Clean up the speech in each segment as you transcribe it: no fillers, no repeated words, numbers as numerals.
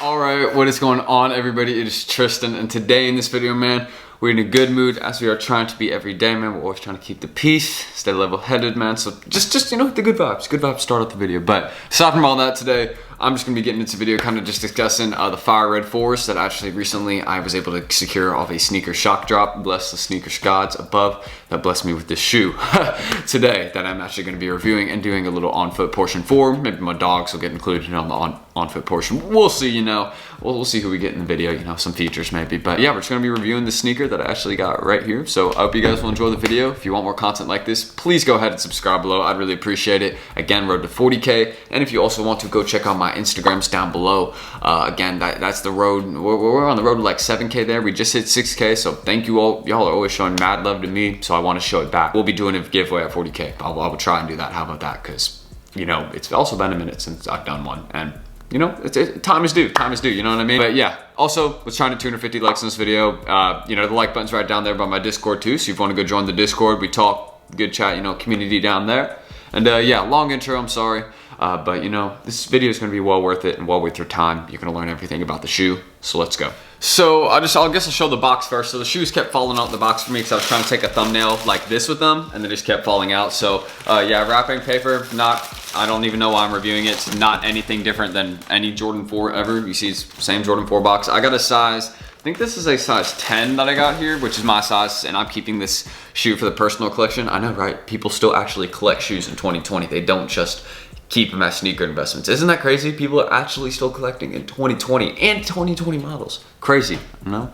Alright, what is going on, everybody? It is Tristan, and today in this video, man, we're in a good mood as we are trying to be every day, man. We're always trying to keep the peace, stay level-headed, man. So just you know, the good vibes start off the video. But aside from all that today, I'm just gonna be getting into the video, kind of just discussing the fire red forest that actually recently I was able to secure off a sneaker shock drop. Bless the sneakers gods above that blessed me with this shoe today that I'm actually gonna be reviewing and doing a little on-foot portion for. Maybe my dogs will get included on the on-foot portion. We'll see, you know. We'll see who we get in the video, you know, some features maybe. But yeah, we're just gonna be reviewing the sneaker that I actually got right here. So I hope you guys will enjoy the video. If you want more content like this, please go ahead and subscribe below. I'd really appreciate it. Again, road to 40K. And if you also want to, go check out my Instagrams down below. Again, that's the road. We're on the road to like 7K there. We just hit 6K. So thank you all. Y'all are always showing mad love to me. So I want to show it back. We'll be doing a giveaway at 40K. I will try and do that. How about that? Because, you know, it's also been a minute since I've done one. And you know, time is due, you know what I mean? But yeah, also, was trying to 250 likes in this video. You know, the like button's right down there by my Discord too, so if you want to go join the Discord, we talk, good chat, you know, community down there. And yeah, long intro, I'm sorry. But you know, this video is going to be well worth it and well worth your time. You're going to learn everything about the shoe, so let's go. So I guess I'll show the box first. So the shoes kept falling out the box for me because I was trying to take a thumbnail like this with them, and they just kept falling out. So yeah, wrapping paper, I don't even know why I'm reviewing it. It's not anything different than any Jordan 4 ever. You see, it's same Jordan 4 box. I got a size, I think this is a size 10 that I got here, which is my size, and I'm keeping this shoe for the personal collection. I know, right? People still actually collect shoes in 2020. They don't just keep them as sneaker investments. Isn't that crazy? People are actually still collecting in 2020 and 2020 models. Crazy, no?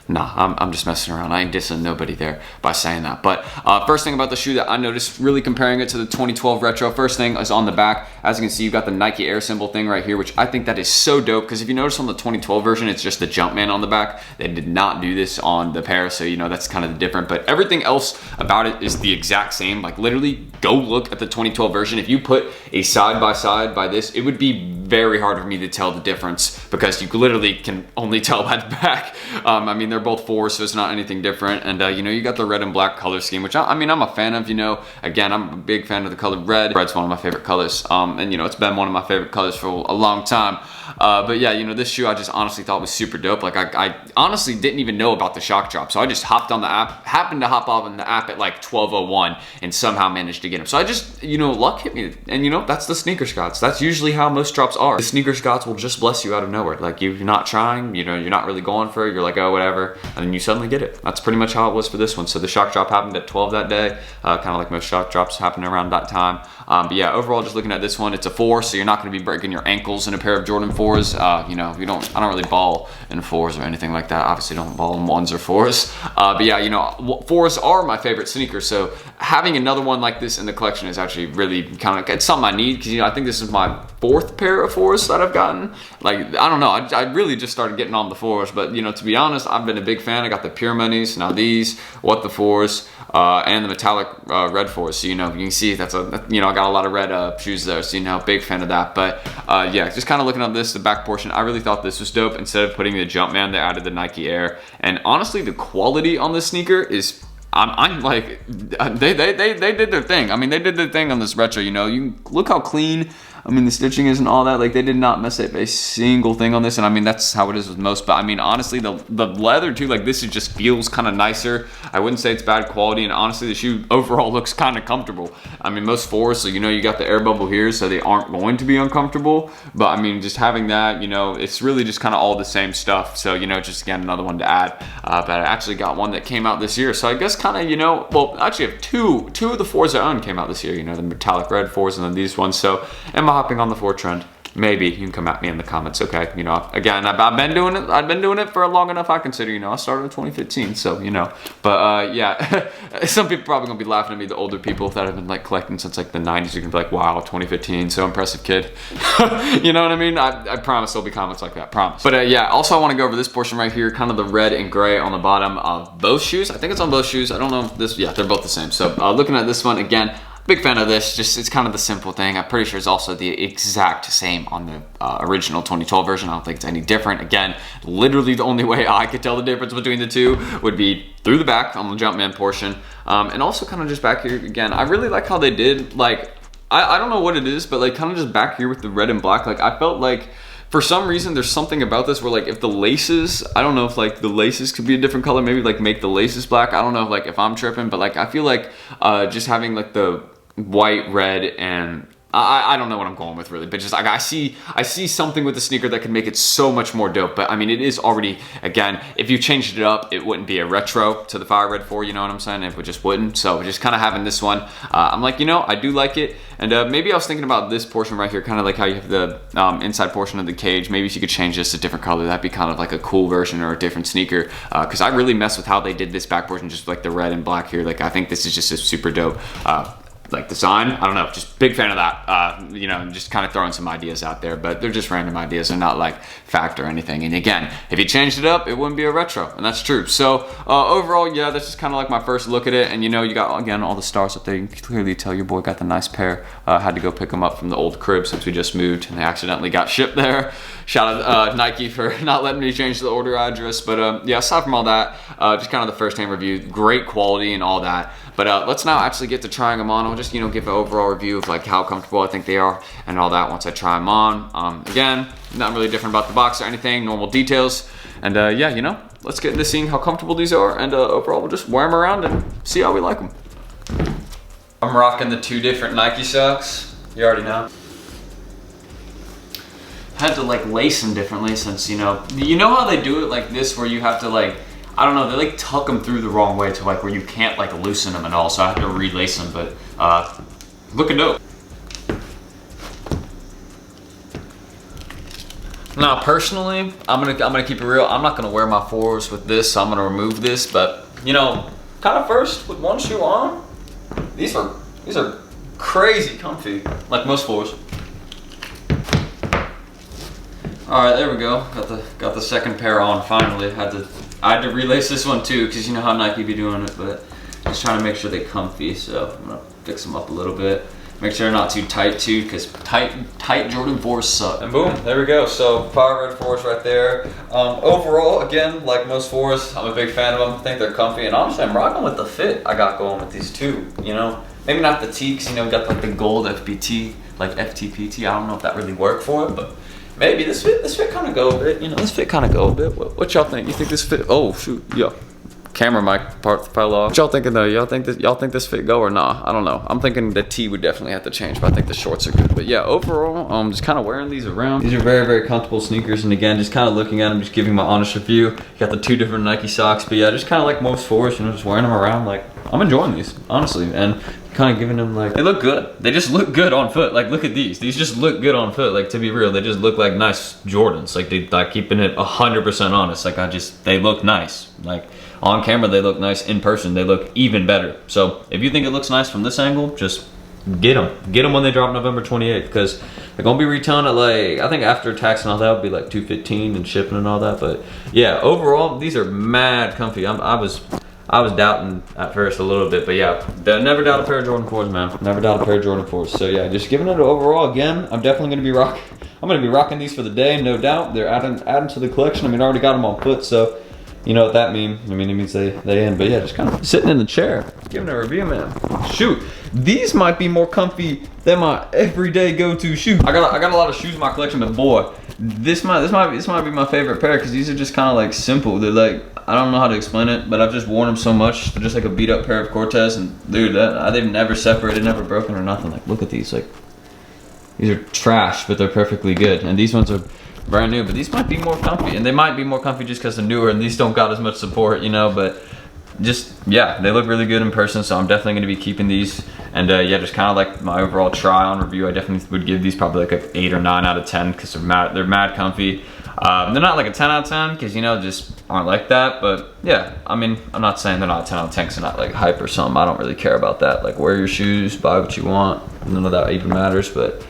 Nah, I'm just messing around. I ain't dissing nobody there by saying that. But first thing about the shoe that I noticed, really comparing it to the 2012 retro, first thing is on the back. As you can see, you've got the Nike Air symbol thing right here, which I think that is so dope, because if you notice on the 2012 version, it's just the Jumpman on the back. They did not do this on the pair, so you know, that's kind of the different. But everything else about it is the exact same. Like literally, go look at the 2012 version. If you put a side-by-side by this, it would be very hard for me to tell the difference, because you literally can only tell by the back. I mean, they're both 4, so it's not anything different. And you know, you got the red and black color scheme, which I mean, I'm a fan of. You know, again, I'm a big fan of the color red. Red's one of my favorite colors, and you know, it's been one of my favorite colors for a long time. But yeah, you know, this shoe I just honestly thought was super dope. Like I honestly didn't even know about the shock drop, so I just hopped on the app, happened to hop on the app at like 12:01, and somehow managed to get them. So I just, you know, luck hit me, and you know, that's the sneaker gods. That's usually how most drops are. The sneaker gods will just bless you out of nowhere. Like you're not trying, you know, you're not really going for it. You're like, oh, whatever, and then you suddenly get it. That's pretty much how it was for this one. So the shock drop happened at 12 that day, kind of like most shock drops happen around that time. But yeah, overall, just looking at this one, it's a 4, so you're not going to be breaking your ankles in a pair of Jordan 4s. You know, I don't really ball in 4s or anything like that. Obviously, don't ball in 1s or 4s. But yeah, you know, 4s are my favorite sneakers, so having another one like this in the collection is actually really kind of, it's something I need, because you know, I think this is my 4th pair of 4s that I've gotten. Like, I don't know, I really just started getting on the 4s, but you know, to be honest, I've been a big fan. I got the Pure Moneys, now these, what the 4s, and the metallic red 4s. So you know, you can see you know, I got a lot of red shoes there, so you know, big fan of that. But yeah, just kind of looking at this, the back portion, I really thought this was dope. Instead of putting the Jumpman, they added the Nike Air, and honestly, the quality on this sneaker is, I'm like, they did their thing. I mean, they did their thing on this retro. You know, you look how clean. I mean, the stitching isn't all that. Like, they did not mess up a single thing on this, and I mean, that's how it is with most. But I mean, honestly, the leather too, like this, it just feels kind of nicer. I wouldn't say it's bad quality, and honestly, the shoe overall looks kind of comfortable. I mean, most 4s, so you know, you got the air bubble here, so they aren't going to be uncomfortable. But I mean, just having that, you know, it's really just kind of all the same stuff. So you know, just again, another one to add. But I actually got one that came out this year, so I guess kind of, you know, well, actually, I have two of the 4s I own came out this year. You know, the metallic red 4s and then these ones. So am I hopping on the 4 trend? Maybe. You can come at me in the comments, okay? You know, again, I've been doing it. I've been doing it for long enough, I consider. You know, I started in 2015, so you know. But yeah, some people probably gonna be laughing at me. The older people that have been like collecting since like the 90s, you can be like, wow, 2015, so impressive, kid. You know what I mean? I promise there'll be comments like that. Promise. But yeah, also I want to go over this portion right here, kind of the red and gray on the bottom of both shoes. I think it's on both shoes. I don't know if this. Yeah, they're both the same. So looking at this one again. Big fan of this, just it's kind of the simple thing. I'm pretty sure it's also the exact same on the original 2012 version. I don't think it's any different. Again, literally the only way I could tell the difference between the two would be through the back on the Jumpman portion. And also kind of just back here, again, I really like how they did, like, I don't know what it is, but like kind of just back here with the red and black, like I felt like for some reason there's something about this where like if the laces, I don't know if like the laces could be a different color, maybe like make the laces black. I don't know like if I'm tripping, but like I feel like just having like the white, red, and I don't know what I'm going with really, but just like I see something with the sneaker that could make it so much more dope. But I mean, it is already, again, if you changed it up, it wouldn't be a retro to the Fire Red 4, you know what I'm saying? It just wouldn't. So just kind of having this one, I'm like, you know, I do like it. And maybe I was thinking about this portion right here, kind of like how you have the inside portion of the cage. Maybe if you could change this a different color, that'd be kind of like a cool version or a different sneaker. Because I really mess with how they did this back portion, just like the red and black here. Like I think this is just a super dope like design. I don't know, just big fan of that. You know, just kind of throwing some ideas out there, but they're just random ideas. They're not like fact or anything. And again, if you changed it up, it wouldn't be a retro, and that's true. So overall, yeah, that's just kind of like my first look at it. And you know, you got, again, all the stars up there. You can clearly tell your boy got the nice pair. Had to go pick them up from the old crib since we just moved, and they accidentally got shipped there. Shout out Nike for not letting me change the order address. But yeah, aside from all that, just kind of the first hand review, great quality and all that. But let's now actually get to trying them on. I'll just, you know, give an overall review of like how comfortable I think they are and all that once I try them on. Again, not really different about the box or anything, normal details. And yeah, you know, let's get into seeing how comfortable these are. And overall, we'll just wear them around and see how we like them. I'm rocking the 2 different Nike socks. You already know. Had to like lace them differently since, you know how they do it like this where you have to like, I don't know, they like tuck them through the wrong way to like where you can't like loosen them at all, so I had to relace them, but looking dope. Now personally, I'm gonna keep it real. I'm not gonna wear my 4s with this, so I'm gonna remove this, but you know, kind of first with one shoe on, these are crazy comfy, like most 4s. All right, there we go. Got the second pair on finally. I had to relace this one too, because you know how Nike be doing it, but just trying to make sure they're comfy. So I'm gonna fix them up a little bit. Make sure they're not too tight too, because tight Jordan 4s suck. And boom, there we go. So Fire Red 4s right there. Overall, again, like most 4s, I'm a big fan of them. I think they're comfy, and honestly, I'm rocking with the fit I got going with these too. You know, maybe not the T, because you know we got like the gold FBT, like FTPT. I don't know if that really worked for it, but maybe this fit kind of go a bit. You know, this fit kind of go a bit. What y'all think? You think this fit? Oh shoot, yeah. Camera mic part fell off. What y'all thinking though? Y'all think this fit go or nah? I don't know. I'm thinking the tee would definitely have to change, but I think the shorts are good. But yeah, overall, just kind of wearing these around. These are very, very comfortable sneakers, and again, just kind of looking at them, just giving my honest review. You got the 2 different Nike socks, but yeah, just kind of like most 4s, you know, just wearing them around. Like I'm enjoying these honestly, and kind of giving them like, they look good. They just look good on foot. Like look at these. These just look good on foot. Like to be real, they just look like nice Jordans. Like they like keeping it 100% honest. Like they look nice. Like on camera they look nice. In person they look even better. So if you think it looks nice from this angle, just get them when they drop November 28th, because they're gonna be retailing at like, I think after tax and all that would be like $215 and shipping and all that. But yeah, overall these are mad comfy. I was doubting at first a little bit, but yeah, never doubt a pair of Jordan 4s, man. Never doubt a pair of Jordan 4s. So yeah, just giving it an overall. Again, I'm definitely gonna be rocking these for the day, no doubt. They're adding to the collection. I mean, I already got them on foot, so you know what that means. I mean, it means they in. But yeah, just kind of sitting in the chair, giving a review, man. Shoot, these might be more comfy than my everyday go-to shoe. I got a lot of shoes in my collection, but boy, this might be my favorite pair, because these are just kind of like simple. They're like, I don't know how to explain it, but I've just worn them so much. They're just like a beat up pair of Cortez, and dude, they've never separated, never broken or nothing. Like look at these, like these are trash, but they're perfectly good. And these ones are brand new, but these might be more comfy, and they might be more comfy just because they're newer, and these don't got as much support, you know. But just yeah, they look really good in person, so I'm definitely going to be keeping these. And yeah, just kind of like my overall try on review, I definitely would give these probably like an 8 or 9 out of 10, because they're mad comfy. They're not like a 10 out of 10, because you know, just aren't like that. But yeah, I mean, I'm not saying they're not a 10 out of 10 because they're not like hype or something. I don't really care about that. Like wear your shoes, buy what you want, none of that even matters. But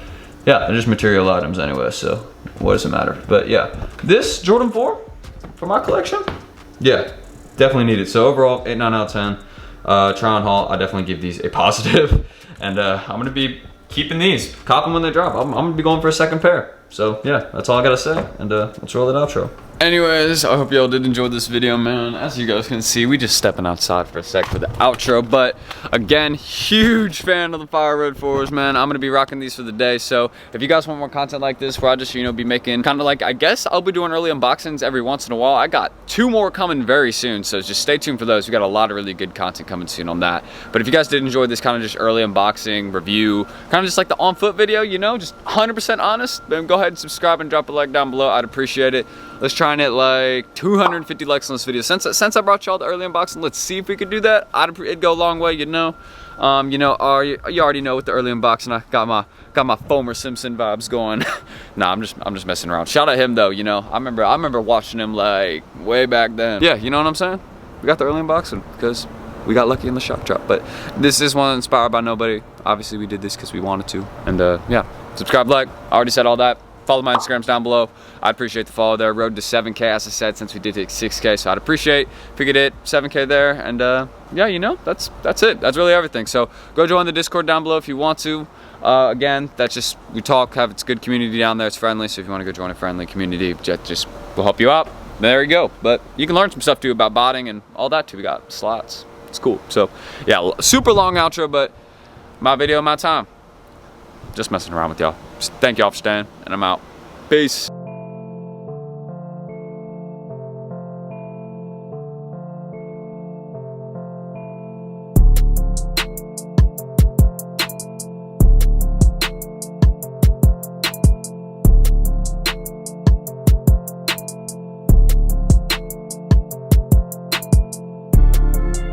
yeah, they're just material items anyway, so what does it matter? But yeah, this Jordan 4 for my collection, yeah, definitely need it. So overall, 8, 9 out of 10. Try on haul, I definitely give these a positive. And I'm gonna be keeping these, cop them when they drop. I'm gonna be going for a second pair. So yeah, that's all I gotta say. And let's roll that outro. Anyways, I hope y'all did enjoy this video, man. As you guys can see, we just stepping outside for a sec for the outro. But again, huge fan of the Fire Red 4s, man. I'm gonna be rocking these for the day. So if you guys want more content like this, where I just, you know, be making kind of like, I guess I'll be doing early unboxings every once in a while. I got 2 more coming very soon, so just stay tuned for those. We got a lot of really good content coming soon on that. But if you guys did enjoy this kind of just early unboxing review, kind of just like the on foot video, you know, just 100% honest, then go ahead and subscribe and drop a like down below. I'd appreciate it. Let's try and hit like 250 likes on this video. Since I brought y'all the early unboxing, let's see if we could do that. It'd go a long way, you know. You already know with the early unboxing, I got my Fomer Simpson vibes going. Nah, I'm just messing around. Shout out him though, you know. I remember watching him like way back then. Yeah, you know what I'm saying? We got the early unboxing because we got lucky in the shock drop. But this is one inspired by nobody. Obviously, we did this because we wanted to. And yeah, subscribe, like. I already said all that. Follow my Instagrams down below. I'd appreciate the follow there. Road to 7K, as I said, since we did hit 6K. So I'd appreciate if we could hit 7K there. And yeah, you know, that's it. That's really everything. So go join the Discord down below if you want to. Again, that's just, we talk, it's a good community down there. It's friendly. So if you want to go join a friendly community, just will help you out. There you go. But you can learn some stuff too about botting and all that too. We got slots. It's cool. So yeah, super long outro, but my video, my time. Just messing around with y'all. Thank y'all for staying, and I'm out. Peace.